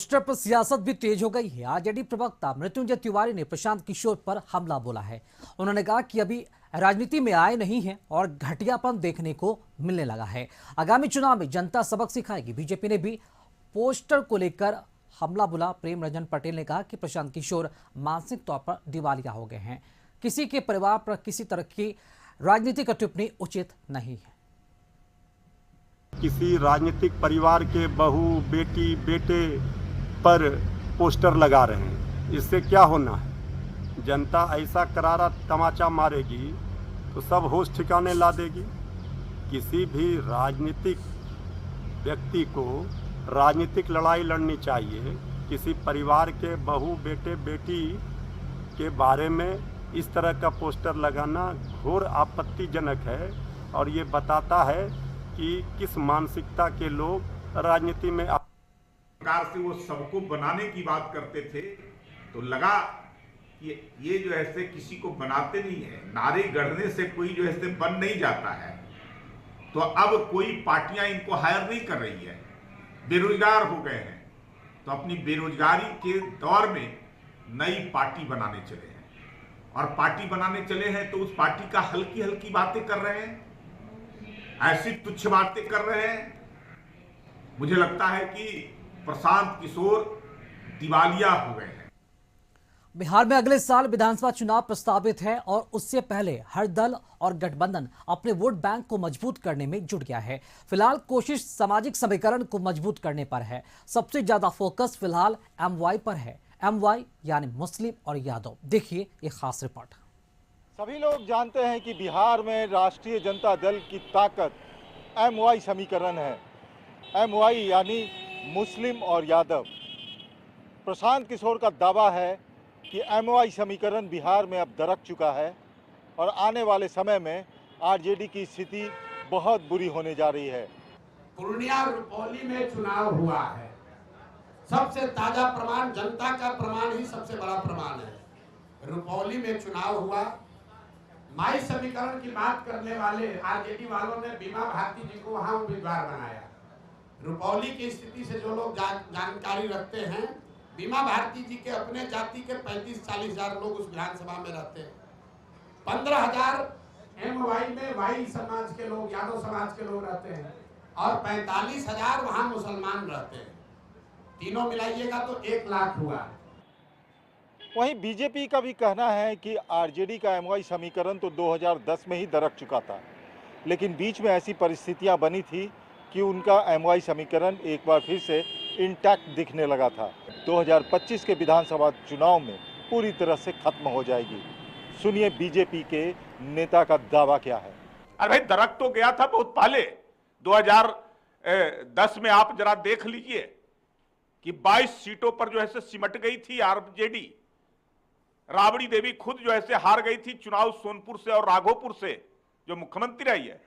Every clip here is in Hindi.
पोस्टर पर सियासत भी तेज हो गई है। आरजेडी प्रवक्ता मृत्युंजय तिवारी ने प्रशांत किशोर पर हमला बोला है। उन्होंने कहा कि अभी राजनीति में आए नहीं हैं और घटियापन देखने को मिलने लगा है। आगामी चुनाव में जनता सबक सिखाएगी। बीजेपी ने भी पोस्टर को लेकर हमला बोला। प्रेम रंजन पटेल ने कहा कि प्रशांत किशोर मानसिक तौर पर दिवालिया हो गए हैं। किसी के परिवार पर किसी तरह की राजनीतिक टिप्पणी उचित नहीं है। किसी राजनीतिक परिवार के बहू बेटी बेटे पर पोस्टर लगा रहे हैं, इससे क्या होना है? जनता ऐसा करारा तमाचा मारेगी तो सब होश ठिकाने ला देगी। किसी भी राजनीतिक व्यक्ति को राजनीतिक लड़ाई लड़नी चाहिए। किसी परिवार के बहू बेटे बेटी के बारे में इस तरह का पोस्टर लगाना घोर आपत्तिजनक है और ये बताता है कि किस मानसिकता के लोग राजनीति में प्रकार से वो सबको बनाने की बात करते थे तो लगा कि ये जो ऐसे किसी को बनाते नहीं है। नारे गढ़ने से कोई जो ऐसे बन नहीं जाता है। तो अब कोई पार्टियां इनको हायर नहीं कर रही है, बेरोजगार हो गए हैं, तो अपनी बेरोजगारी के दौर में नई पार्टी बनाने चले हैं। और पार्टी बनाने चले हैं तो उस पार्टी का हल्की हल्की बातें कर रहे हैं, ऐसी तुच्छ बातें कर रहे हैं। मुझे लगता है कि प्रशांत किशोर दिवालिया हो गए हैं। बिहार में अगले साल विधानसभा चुनाव प्रस्तावित है और उससे पहले हर दल और गठबंधन अपने वोट बैंक को मजबूत करने में जुट गया है। फिलहाल कोशिश सामाजिक समीकरण को मजबूत करने पर है। सबसे ज्यादा फोकस फिलहाल एमवाई पर है। एमवाई यानी मुस्लिम और यादव। देखिए ये खास रिपोर्ट। सभी लोग जानते हैं कि बिहार में राष्ट्रीय जनता दल की ताकत एमवाई समीकरण है। एमवाई यानी मुस्लिम और यादव। प्रशांत किशोर का दावा है कि एमवाई समीकरण बिहार में अब दरक चुका है और आने वाले समय में आरजेडी की स्थिति बहुत बुरी होने जा रही है। पूर्णिया रुपौली में चुनाव हुआ है। सबसे ताजा प्रमाण, जनता का प्रमाण ही सबसे बड़ा प्रमाण है। रुपौली में चुनाव हुआ। माई समीकरण की बात करने वाले आरजेडी वालों ने बीमा भारती जी को वहां उम्मीदवार बनाया। रुपौली की स्थिति से जो लोग जानकारी रखते हैं, बीमा भारती जी के अपने जाति के 35-40 हजार लोग उस विधानसभा में रहते हैं। 15,000 एमवाई में वाई समाज के लोग, यादव समाज के लोग रहते हैं और 45,000 वहां मुसलमान रहते हैं। तीनों मिलाइएगा तो 1 लाख हुआ। वहीं बीजेपी का भी कहना है कि आरजेडी का एमवाई समीकरण तो 2010 में ही दरक चुका था, लेकिन बीच में ऐसी परिस्थितियां बनी थी कि उनका एमवाई समीकरण एक बार फिर से इंटैक्ट दिखने लगा था। 2025 के विधानसभा चुनाव में पूरी तरह से खत्म हो जाएगी। सुनिए बीजेपी के नेता का दावा क्या है। अरे भाई, दरक तो गया था बहुत पहले। 2010 में आप जरा देख लीजिए कि 22 सीटों पर जो है से सिमट गई थी आरजेडी। राबड़ी देवी खुद जो है हार गई थी चुनाव सोनपुर से और राघोपुर से, जो मुख्यमंत्री रही है।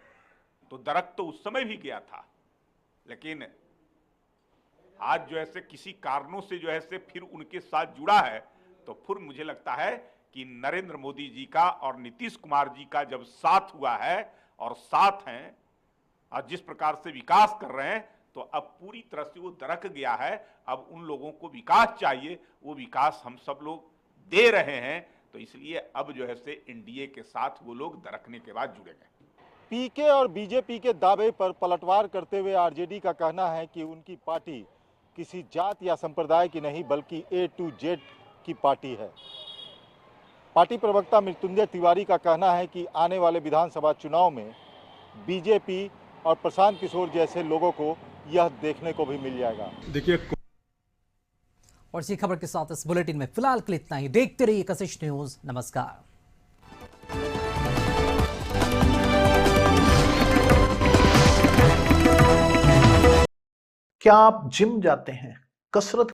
तो दरक तो उस समय भी गया था, लेकिन आज जो है किसी कारणों से जो है फिर उनके साथ जुड़ा है। तो फिर मुझे लगता है कि नरेंद्र मोदी जी का और नीतीश कुमार जी का जब साथ हुआ है और साथ हैं और जिस प्रकार से विकास कर रहे हैं, तो अब पूरी तरह से वो दरक गया है। अब उन लोगों को विकास चाहिए, वो विकास हम सब लोग दे रहे हैं। तो इसलिए अब जो है एनडीए के साथ वो लोग दरकने के बाद जुड़े गए। पीके और बीजेपी के दावे पर पलटवार करते हुए आरजेडी का कहना है कि उनकी पार्टी किसी जात या संप्रदाय की नहीं बल्कि A to Z की पार्टी है। पार्टी प्रवक्ता मृत्युंजय तिवारी का कहना है कि आने वाले विधानसभा चुनाव में बीजेपी और प्रशांत किशोर जैसे लोगों को यह देखने को भी मिल जाएगा। देखिए, और इसी खबर के साथ इस बुलेटिन में फिलहाल के लिए इतना ही। देखते रहिए कशिश न्यूज। नमस्कार। क्या आप जिम जाते हैं, कसरत